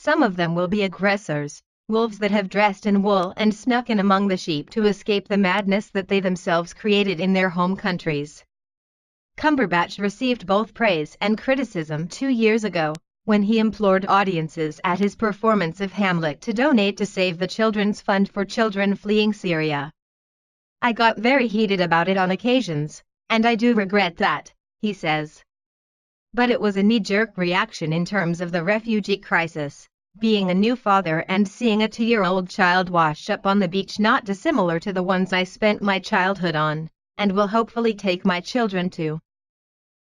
Some of them will be aggressors, wolves that have dressed in wool and snuck in among the sheep to escape the madness that they themselves created in their home countries. Cumberbatch received both praise and criticism 2 years ago, when he implored audiences at his performance of Hamlet to donate to save the Children's Fund for children fleeing Syria. "I got very heated about it on occasions, and I do regret that," he says. "But it was a knee-jerk reaction in terms of the refugee crisis. Being a new father and seeing a 2-year-old child wash up on the beach not dissimilar to the ones I spent my childhood on, and will hopefully take my children to.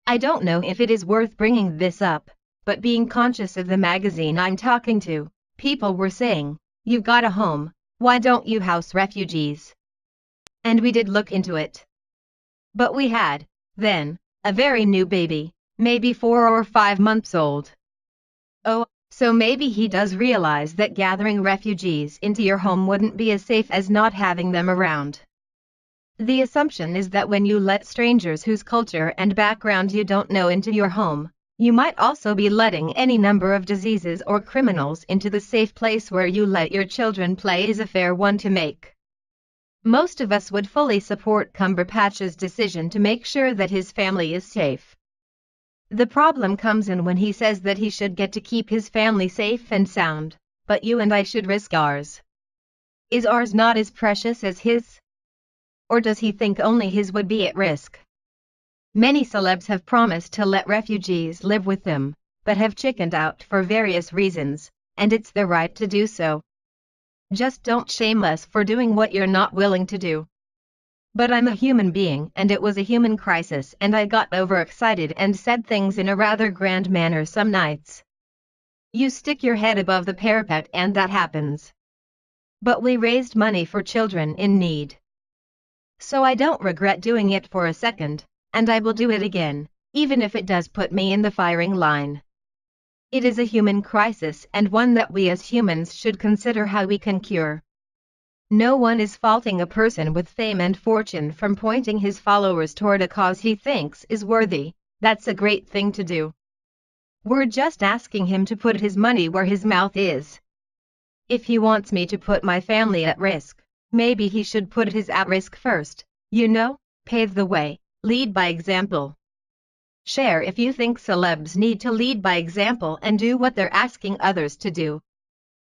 I don't know if it is worth bringing this up, but being conscious of the magazine I'm talking to, people were saying, 'You've got a home, why don't you house refugees?' And we did look into it. But we had, then, a very new baby, maybe 4 or 5 months old. Oh, so maybe he does realize that gathering refugees into your home wouldn't be as safe as not having them around. The assumption is that when you let strangers whose culture and background you don't know into your home, you might also be letting any number of diseases or criminals into the safe place where you let your children play is a fair one to make." Most of us would fully support Cumberbatch's decision to make sure that his family is safe. The problem comes in when he says that he should get to keep his family safe and sound, but you and I should risk ours. Is ours not as precious as his? Or does he think only his would be at risk? Many celebs have promised to let refugees live with them, but have chickened out for various reasons, and it's their right to do so. Just don't shame us for doing what you're not willing to do. But I'm a human being and it was a human crisis and I got overexcited and said things in a rather grand manner some nights. You stick your head above the parapet and that happens. But we raised money for children in need. So I don't regret doing it for a second, and I will do it again, even if it does put me in the firing line. It is a human crisis and one that we as humans should consider how we can cure. No one is faulting a person with fame and fortune from pointing his followers toward a cause he thinks is worthy. That's a great thing to do. We're just asking him to put his money where his mouth is. If he wants me to put my family at risk, maybe he should put his at risk first, pave the way, lead by example. Share if you think celebs need to lead by example and do what they're asking others to do.